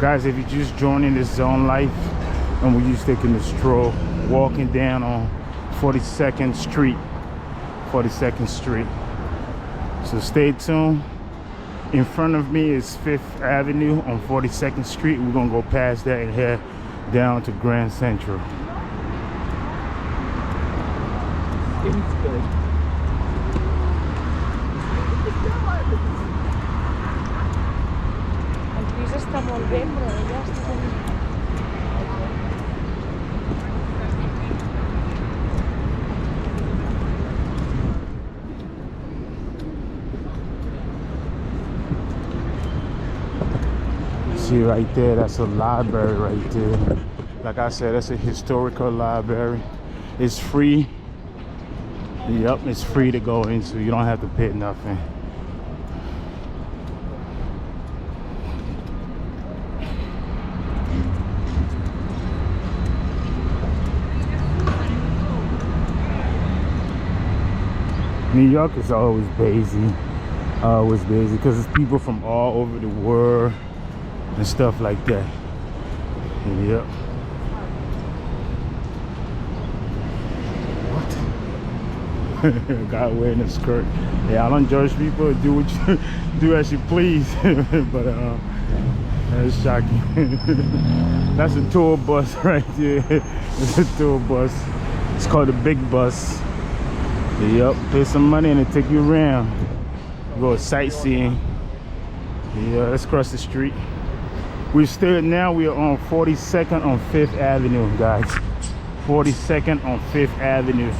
Guys, if you're just joining this Zone Life, and we're just taking a stroll, walking down on 42nd Street. 42nd Street. So stay tuned. In front of me is 5th Avenue on 42nd Street. We're gonna go past that and head down to Grand Central. It's good. Aquí se está moviendo, ya está. See right there, that's a library right there. Like I said, that's a historical library. It's free. Yep, it's free to go into. You don't have to pay nothing. New York is always busy. Always busy because it's people from all over the world and stuff like that. Yep. Guy wearing a skirt. Yeah, I don't judge people. Do what you do as you please. But that's shocking. That's a tour bus right there. It's a tour bus. It's called a big bus. Yep. Pay some money and they take you around. Go sightseeing. Yeah, let's cross the street. We are on 42nd on 5th Avenue, guys. 42nd on 5th Avenue.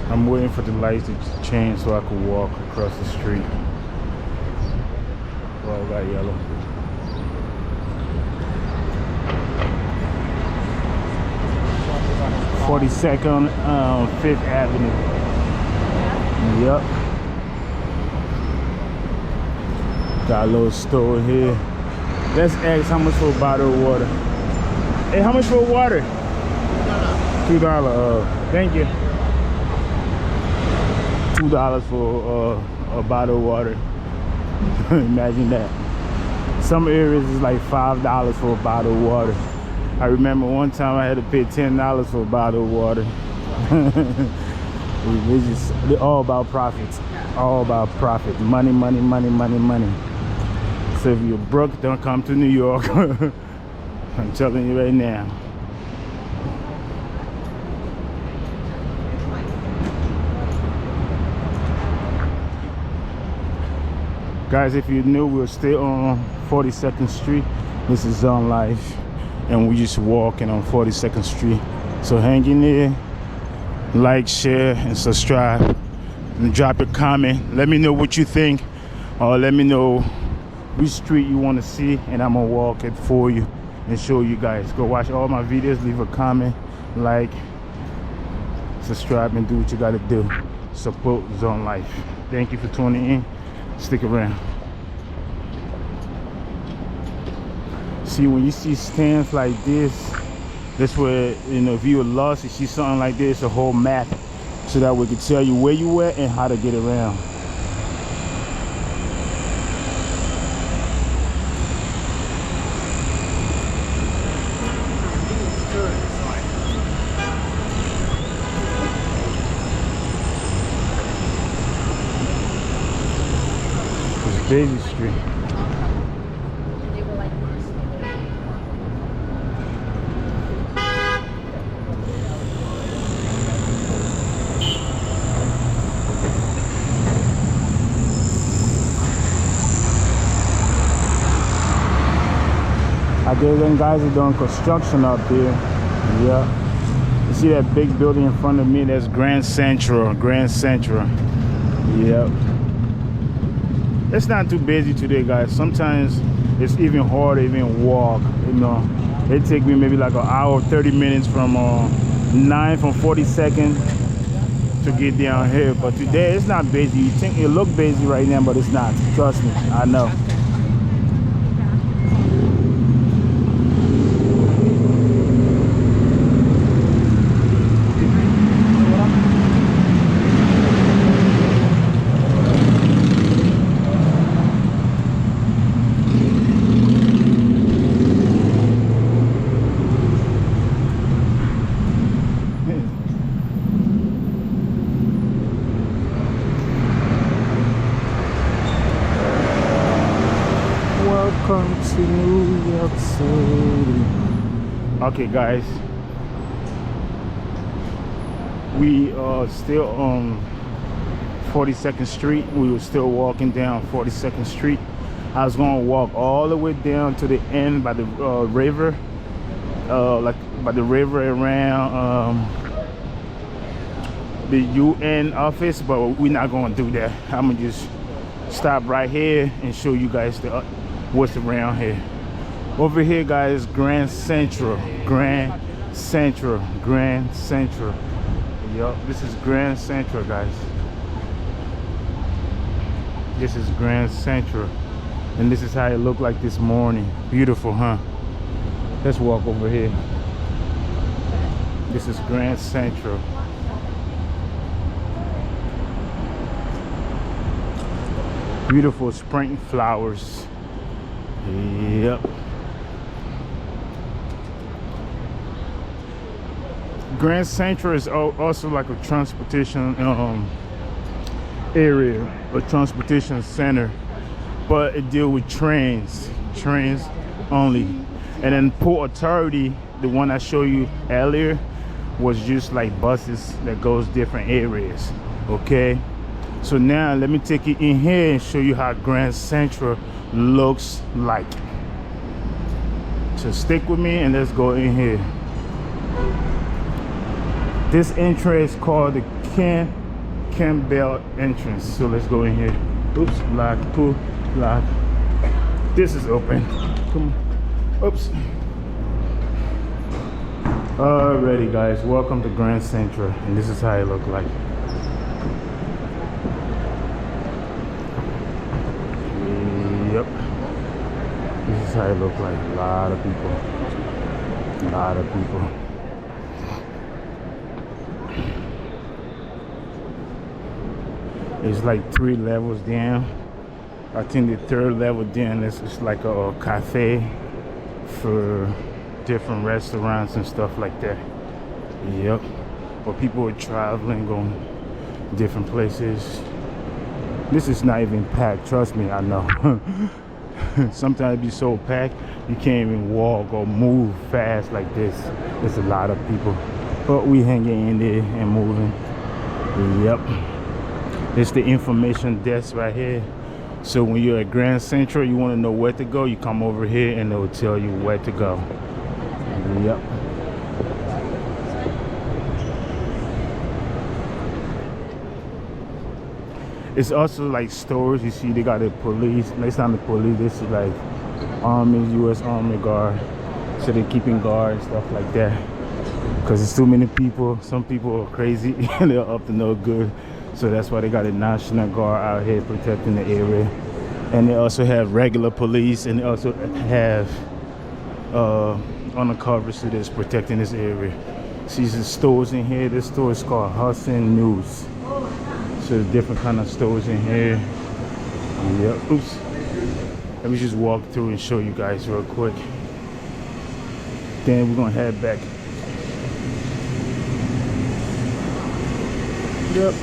I'm waiting for the lights to change so I can walk across the street. Well, I got yellow. (42nd 5th Avenue). Yep. Got a little store here. Let's ask how much for a bottle of water. Hey, how much for water? $2. Thank you. $2 for a bottle of water. Imagine that. Some areas is like $5 for a bottle of water. I remember one time I had to pay $10 for a bottle of water. They're all about profits. All about profit. Money, money, money, money, money. So if you're broke, don't come to New York. I'm telling you right now. Guys, if you're new, we're still on 42nd Street. This is Zone Life, and we just walking on 42nd Street. So hang in there, like, share, and subscribe, and drop a comment. Let me know what you think, or let me know which street you want to see, and I'm gonna walk it for you and show you guys. Go watch all my videos, leave a comment, like, subscribe, and do what you gotta do. Support Zone Life. Thank you for tuning in. Stick around. See, when you see stands like this, that's where, you know, if you were lost, you see something like this, a whole map, so that we can tell you where you at and how to get around. Daisy Street. I guess them guys are doing construction up here. Yeah. You see that big building in front of me? That's Grand Central. Grand Central. Yep. It's not too busy today, guys. Sometimes it's even harder to even walk, you know. It take me maybe like an hour, 30 minutes from 9th from 42nd to get down here. But today it's not busy. You think it look busy right now, but it's not. Trust me, I know. Welcome to New York City. Okay, guys, we are still on 42nd Street. We were still walking down 42nd Street. I was gonna walk all the way down to the end by the river, like by the river around the UN office, but we're not gonna do that. I'm gonna just stop right here and show you guys the what's around here. Over here, guys, Grand Central. Yup, this is Grand Central, guys. This is Grand Central, and this is how it looked like this morning. Beautiful, huh? Let's walk over here. This is Grand Central. Beautiful spring flowers. Yep. Grand Central is also like a transportation area, a transportation center, but it deals with trains only. And then Port Authority, the one I showed you earlier, was just like buses that goes different areas. Okay, so now let me take you in here and show you how Grand Central looks like. So stick with me and let's go in here. This entrance is called the Campbell entrance. So let's go in here. Oops, lock, pull, lock. This is open. Come on. Oops. Alrighty, guys, welcome to Grand Central, and this is how it look like. Yep, this is how it look like. A lot of people. It's like 3 levels down. I think the 3rd level down is just like a cafe for different restaurants and stuff like that. Yep, but people are traveling, going different places. This is not even packed, trust me, I know. Sometimes it be so packed you can't even walk or move fast like this. There's a lot of people, but we hanging in there and moving. Yep, it's the information desk right here. So when you're at Grand Central, you want to know where to go, you come over here and they'll tell you where to go. Yep. It's also like stores. You see they got the police. Next time the police, this is like Army, US Army Guard. So they're keeping guard and stuff like that. Because there's too many people. Some people are crazy and they're up to no good. So that's why they got a National Guard out here protecting the area. And they also have regular police, and they also have undercover that's protecting this area. See some stores in here. This store is called Hudson News. So there's different kind of stores in here. Yep. Oops. Let me just walk through and show you guys real quick. Then we're gonna head back. Yep.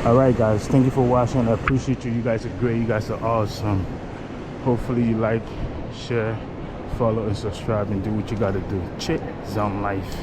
All right, guys, thank you for watching. I appreciate you. You guys are great. You guys are awesome. Hopefully you like, share, follow, and subscribe, and do what you gotta do. Check Zone Life.